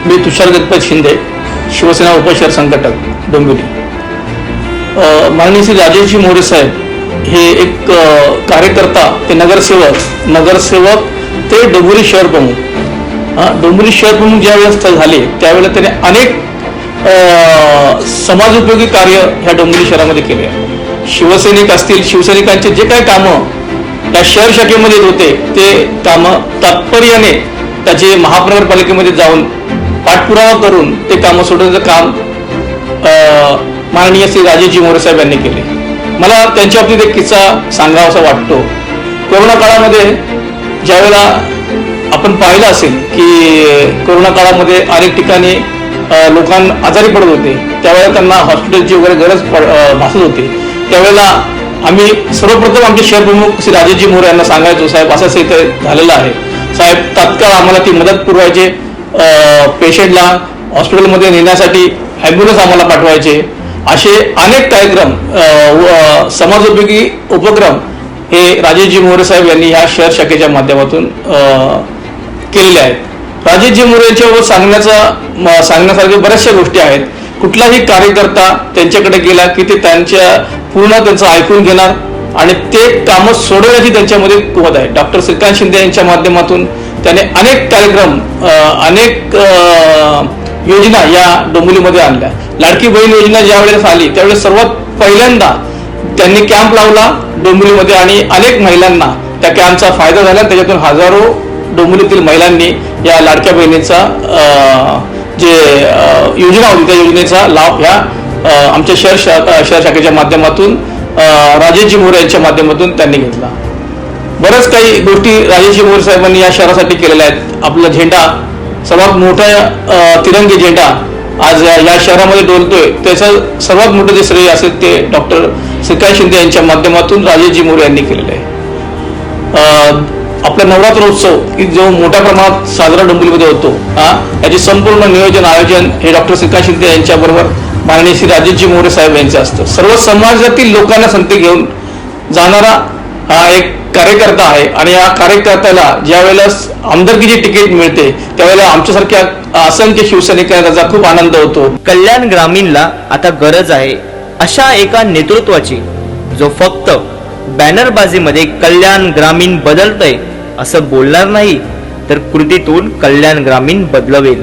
मी तुषार गणपत शिंदे, शिवसेना उपशहर संघटक डोंबिवली. माननीय श्री राजेशजी मोरे साहेब हे एक कार्यकर्ता, ते नगरसेवक ते डोंबिवली शहर प्रमुख. डोंबिवली शहर प्रमुख ज्यावेळेस झाले त्यावेळेला त्याने अनेक समाजोपयोगी कार्य ह्या डोंबिवली शहरामध्ये केले. शिवसैनिक असतील, शिवसैनिकांचे जे काही कामं या शहर शाखेमध्ये होते ते कामं तात्पर्याने त्याचे महानगरपालिकेमध्ये जाऊन पाठपुरावा करून ते कामं सोडवण्याचं काम माननीय श्री राजेशजी मोरे साहेब यांनी केले. मला त्यांच्या बाबतीत एक किस्सा सांगावासा वाटतो. कोरोना काळामध्ये ज्यावेळेला आपण पाहिलं असेल की कोरोना काळामध्ये अनेक ठिकाणी लोकांना आजारी पडत होते, त्यावेळेला त्यांना हॉस्पिटलची वगैरे गरज भासत होती. त्यावेळेला आम्ही सर्वप्रथम आमचे शहर प्रमुख श्री राजेशजी मोरे यांना सांगायचो, साहेब असं इथे झालेलं आहे, साहेब तात्काळ आम्हाला ती मदत पुरवायचे, पेशंटला हॉस्पिटलमध्ये नेण्यासाठी ॲम्ब्युलन्स आम्हाला पाठवायचे. असे अनेक कार्यक्रम, समाजोपयोगी उपक्रम हे राजेशजी मोरे साहेब यांनी ह्या शहर शाखेच्या माध्यमातून केलेले आहेत. राजेशजी मोरे यांच्याबाबत सांगण्यासारख्या बऱ्याचशा गोष्टी आहेत. कुठलाही कार्यकर्ता त्यांच्याकडे गेला की ते त्यांचं ऐकून घेणार आणि ते कामं सोडवण्याची त्यांच्यामध्ये कुवत आहे. डॉक्टर श्रीकांत शिंदे यांच्या माध्यमातून त्याने अनेक कार्यक्रम, अनेक योजना या डोंबिवलीमध्ये आणल्या. लाडकी बहीण योजना ज्यावेळेस आली त्यावेळेस सर्वात पहिल्यांदा त्यांनी कॅम्प लावला डोंबिवलीमध्ये आणि अनेक महिलांना त्या कॅम्पचा फायदा झाला. त्याच्यातून हजारो डोंबिवलीतील महिलांनी या लाडक्या बहिणीचा जे योजना होती त्या योजनेचा लाभ ह्या आमच्या शहर शाखेच्या माध्यमातून राजेशजी मोरे यांच्या माध्यमातून त्यांनी घेतला. बऱ्याच काही गोष्टी राजेशजी मोरे साहेबांनी या शहरासाठी केलेल्या आहेत. आपला झेंडा, सर्वात मोठा तिरंगी झेंडा आज या शहरामध्ये डोलतोय, त्याचं सर्वात मोठं जे श्रेय असेल ते डॉक्टर श्रीकांत शिंदे यांच्या माध्यमातून राजेशजी मोरे यांनी केलेलं आहे. आपला नवरात्रोत्सव की जो मोठ्या प्रमाणात साजरा डोंबिवलीमध्ये होतो, याचे संपूर्ण नियोजन, आयोजन हे डॉक्टर श्रीकांत शिंदे यांच्याबरोबर माननीय श्री राजेशजी मोरे साहेब यांचे असतं. सर्व समाजातील लोकांना संधी घेऊन जाणारा हा एक कार्यकर्ता आहे आणि या कार्यकर्त्याला ज्या वेळेला आमदारकीची तिकीट मिळते त्यावेळेला आमच्यासारख्या असंख्य शिवसैनिकांना त्याचा खूप आनंद होतो. कल्याण ग्रामीणला आता गरज आहे अशा एका नेतृत्वाची, जो फक्त बॅनरबाजीमध्ये कल्याण ग्रामीण बदलतंय असं बोलणार नाही, तर कृतीतून कल्याण ग्रामीण बदलवेल.